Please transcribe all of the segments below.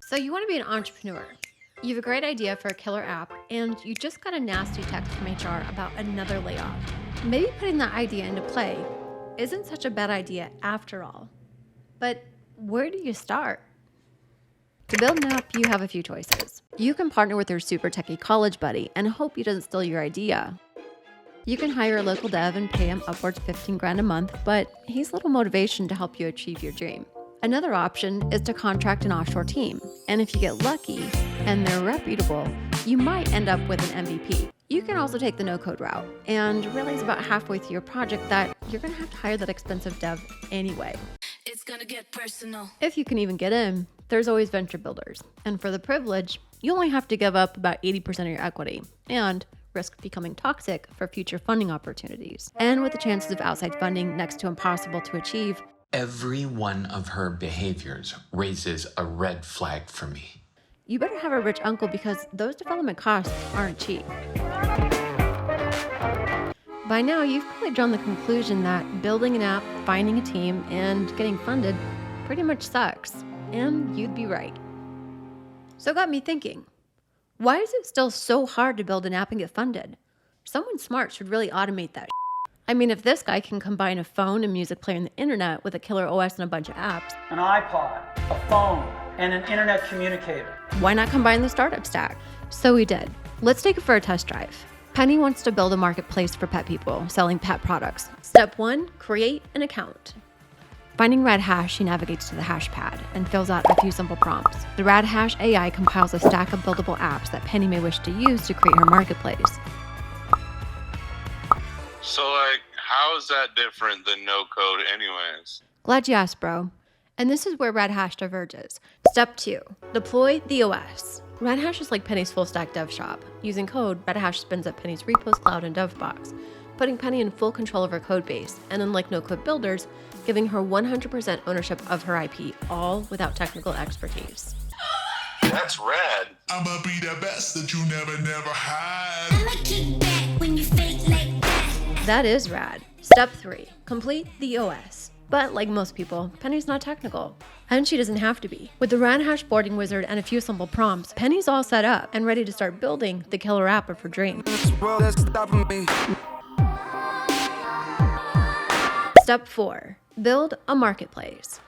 So you want to be an entrepreneur. You have a great idea for a killer app, and you just got a nasty text from HR about another layoff. Maybe putting that idea into play isn't such a bad idea after all. But where do you start? To build an app, you have a few choices. You can partner with your super techie college buddy and hope he doesn't steal your idea. You can hire a local dev and pay him upwards 15 grand a month, but he's little motivation to help you achieve your dream. Another option is to contract an offshore team, and if you get lucky and they're reputable, you might end up with an MVP. You can also take the no-code route and realize about halfway through your project that you're gonna have to hire that expensive dev anyway. It's gonna get personal. If you can even get in, there's always venture builders. And for the privilege, you only have to give up about 80% of your equity and risk becoming toxic for future funding opportunities. And with the chances of outside funding next to impossible to achieve, every one of her behaviors raises a red flag for me. You better have a rich uncle because those development costs aren't cheap. By now, you've probably drawn the conclusion that building an app, finding a team, and getting funded pretty much sucks. And you'd be right. So it got me thinking, why is it still so hard to build an app and get funded? Someone smart should really automate that. I mean, if this guy can combine a phone and music player and the internet with a killer OS and a bunch of apps, an iPod, a phone, and an internet communicator, why not combine the startup stack? So we did. Let's take it for a test drive. Penny wants to build a marketplace for pet people, selling pet products. Step 1, create an account. Finding RadHash, she navigates to the hash pad and fills out a few simple prompts. The RadHash AI compiles a stack of buildable apps that Penny may wish to use to create her marketplace. So, how is that different than no code anyways? Glad you asked, bro. And this is where RadHash diverges. Step 2, deploy the OS. RadHash is like Penny's full stack dev shop. Using code, RadHash spins up Penny's repos, cloud, and dev box, putting Penny in full control of her code base, and unlike no-code builders, giving her 100% ownership of her IP, all without technical expertise. That's rad. I'ma be the best that you never had. I'ma kick back when you fake like that. That is rad. Step 3, complete the OS. But like most people, Penny's not technical. And she doesn't have to be. With the RadHash boarding wizard and a few simple prompts, Penny's all set up and ready to start building the killer app of her dreams. Step 4, build a marketplace.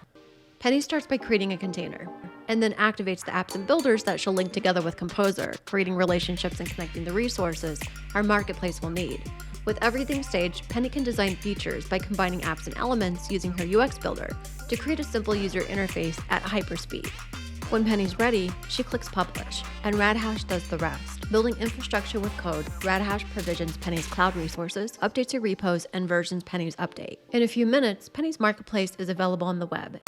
Penny starts by creating a container and then activates the apps and builders that she'll link together with Composer, creating relationships and connecting the resources our marketplace will need. With everything staged, Penny can design features by combining apps and elements using her UX builder to create a simple user interface at hyperspeed. When Penny's ready, she clicks publish, and RadHash does the rest. Building infrastructure with code, RadHash provisions Penny's cloud resources, updates her repos, and versions Penny's update. In a few minutes, Penny's marketplace is available on the web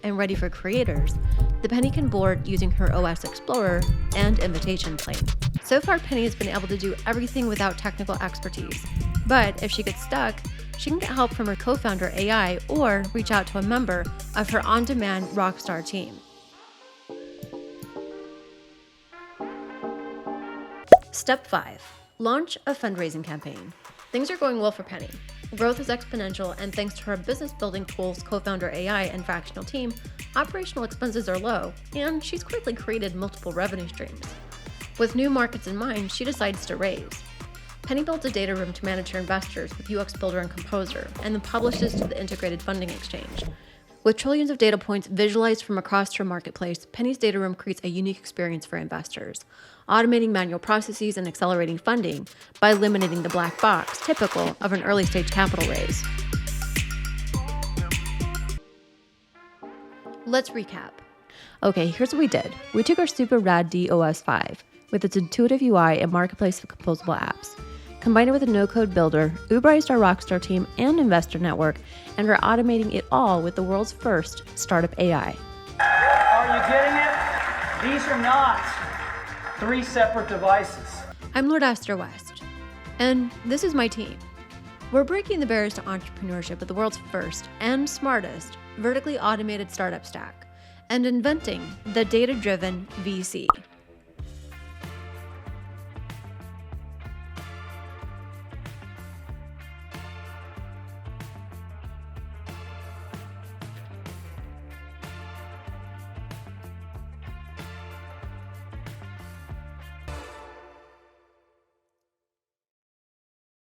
and ready for creators. The Penny can board using her OS Explorer and invitation plane. So far, Penny has been able to do everything without technical expertise. But if she gets stuck, she can get help from her co-founder AI or reach out to a member of her on-demand rockstar team. Step 5, launch a fundraising campaign. Things are going well for Penny. Growth is exponential, and thanks to her business building tools, co-founder AI, and fractional team, operational expenses are low, and she's quickly created multiple revenue streams. With new markets in mind, she decides to raise. Penny builds a data room to manage her investors with UX Builder and Composer, and then publishes to the integrated funding exchange. With trillions of data points visualized from across her marketplace, Penny's data room creates a unique experience for investors, automating manual processes and accelerating funding by eliminating the black box typical of an early-stage capital raise. Let's recap. Okay, here's what we did. We took our super rad DOS 5 with its intuitive UI and marketplace of composable apps, combined it with a no-code builder, uberized our rockstar team and investor network, and we're automating it all with the world's first startup AI. Are you getting it? These are not 3 separate devices. I'm Lord Esther West, and this is my team. We're breaking the barriers to entrepreneurship with the world's first and smartest vertically automated startup stack, and inventing the data-driven VC.